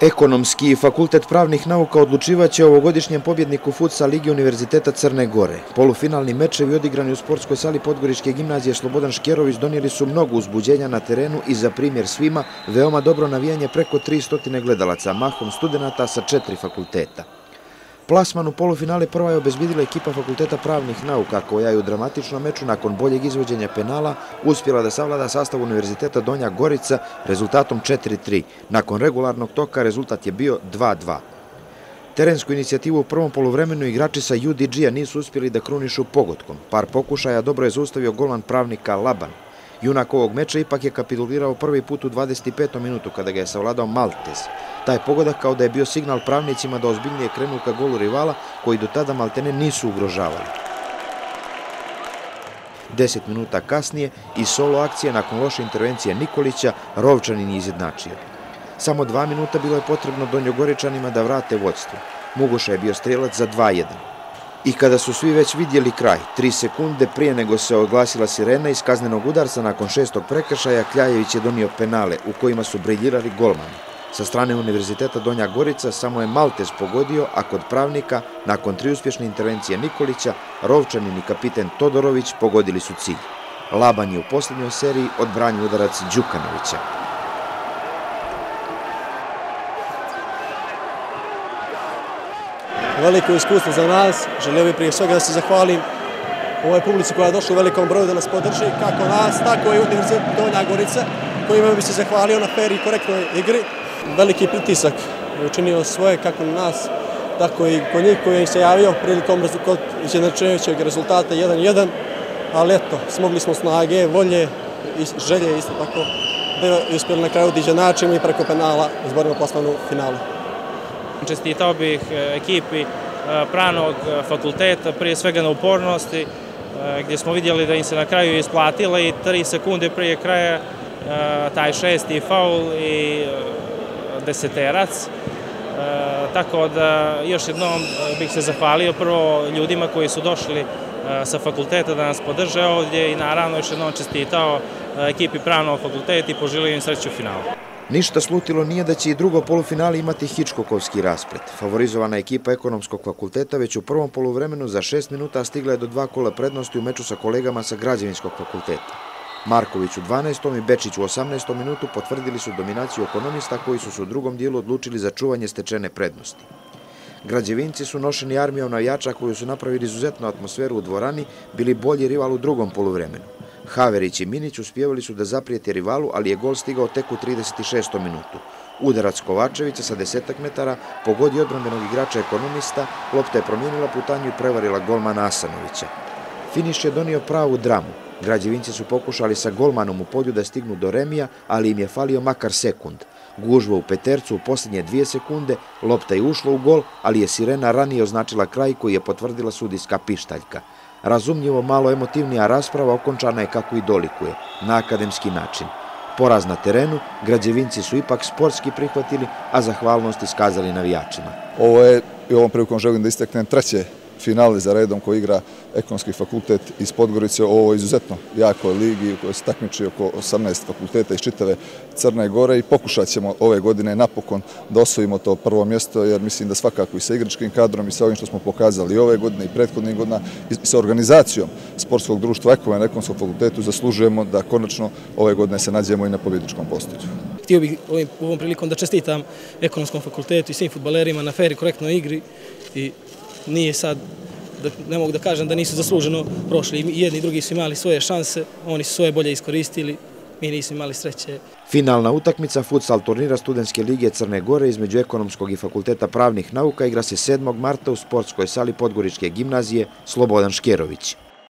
Ekonomski fakultet pravnih nauka odlučivaće o ovogodišnjem pobjedniku futsal ligi Univerziteta Crne Gore. Polufinalni mečevi odigrani u sportskoj sali Podgoričke gimnazije Slobodan Škerović donijeli su mnogo uzbuđenja na terenu i za primjer svima veoma dobro navijanje preko 300 gledalaca, mahom studenata sa 4 fakulteta. Plasman u polufinale prva je obezbedila ekipa Fakulteta pravnih nauka, koja je u dramatičnom meču nakon boljeg izvođenja penala uspjela da savlada sastav Univerziteta Donja Gorica rezultatom 4-3. Nakon regularnog toka rezultat je bio 2-2. Terensku inicijativu u prvom poluvremenu igrači sa UDG-a nisu uspjeli da krunišu pogodkom. Par pokušaja dobro je zaustavio golman pravnika Laban. Junak ovog meča ipak je kapitulirao prvi put u 25. minutu kada ga je savladao Maltez. Taj pogodak kao da je bio signal pravnicima da ozbiljnije krenu ka golu rivala koji do tada maltene nisu ugrožavali. 10 minuta kasnije i solo akcije nakon loše intervencije Nikolića Rovčanin je izjednačio. Samo 2 minuta bilo je potrebno Donjogoričanima da vrate vodstvo. Mugoša je bio strelac za 2-1. I kada su svi već vidjeli kraj, 3 sekunde prije nego se oglasila sirena iz kaznenog udarca nakon 6. prekršaja, Kljajević je donio penale u kojima su briljirali golmani. Sa strane Univerziteta Donja Gorica samo je Maltez pogodio, a kod pravnika, nakon 3 uspješne intervencije Nikolića, Rovčanin i kapiten Todorović pogodili su cilj. Laban je u posljednjoj seriji odbranio udarac Đukanovića. Veliko iskustvo za nas, želio bih prije svega da se zahvalim ovoj publici koja je došla u velikom broju da nas podrži, kako nas, tako i Univerzitet Donja Gorica, kojima bi se zahvalio na fer i korektnoj igri. Veliki pritisak je učinio svoje kako na nas, tako i kod njih koji se javio prilikom izjednačujućeg rezultata 1-1, ali eto, smogli smo snage, volje i želje isto tako da uspjeli na kraju da izjednačimo i preko penala izborimo plasman u finalu. Čestitao bih ekipi pravnog fakulteta, prije svega na upornosti, gdje smo vidjeli da im se na kraju isplatila i 3 sekunde prije kraja taj 6. faul i deseterac. Tako da još jednom bih se zahvalio prvo ljudima koji su došli sa fakulteta da nas podrže ovdje i naravno još jednom čestitao ekipi pravnog fakulteta i poželio im sreću u finalu. Ništa slutilo nije da će i drugo polufinale imati Hičkokovski rasplet. Favorizovana ekipa Ekonomskog fakulteta već u prvom poluvremenu za 6 minuta stigla je do 2 kola prednosti u meču sa kolegama sa Građevinskog fakulteta. Marković u 12. i Bečić u 18. minutu potvrdili su dominaciju ekonomista koji su se u drugom dijelu odlučili za čuvanje stečene prednosti. Građevinci su nošeni armijom navijača koju su napravili izuzetnu atmosferu u dvorani, bili bolji rival u drugom poluvremenu. Haverić i Minić uspjevali su da zaprijete rivalu, ali je gol stigao tek u 36. minutu. Udarac Kovačevića sa 10 metara pogodio odbrambenog igrača ekonomista, lopta je promijenila putanju i prevarila golmana Asanovića. Finiš je donio pravu dramu. Građevinci su pokušali sa golmanom u polju da stignu do remija, ali im je falio makar sekund. Gužva u petercu u posljednje 2 sekunde, lopta je ušla u gol, ali je sirena ranije označila kraj koji je potvrdila sudijska pištaljka. Razumljivo malo emotivnija rasprava okončana je kako i dolikuje, na akademski način. Poraz na terenu, građevinci su ipak sportski prihvatili, a zahvalnost iskazali navijačima. Ovo je, i ovom prilikom želim da istaknem, 3. finale za redom koji igra Ekonomski fakultet iz Podgorice u ovoj izuzetno jakoj ligi u kojoj se takmiči oko 18 fakulteta iz čitave Crne Gore i pokušat ćemo ove godine napokon da osvojimo to prvo mjesto, jer mislim da svakako i sa igračkim kadrom i sa ovim što smo pokazali i ove godine i prethodnih godina i sa organizacijom sportskog društva Ekova na Ekonomskom fakultetu zaslužujemo da konačno ove godine se nađemo i na pobjedničkom postolju. Htio bih ovom prilikom da čestitam Ekonomskom fakultetu i svim fudbalerima na fer i korektnoj igri i nije sad, ne mogu da kažem da nisu zasluženo prošli. I jedni i drugi su imali svoje šanse, oni su svoje bolje iskoristili, mi nismo imali sreće. Finalna utakmica futsal turnira Studentske lige Crne Gore između Ekonomskog i Fakulteta pravnih nauka igra se 7. marta u sportskoj sali Podgoričke gimnazije Slobodan Škerović.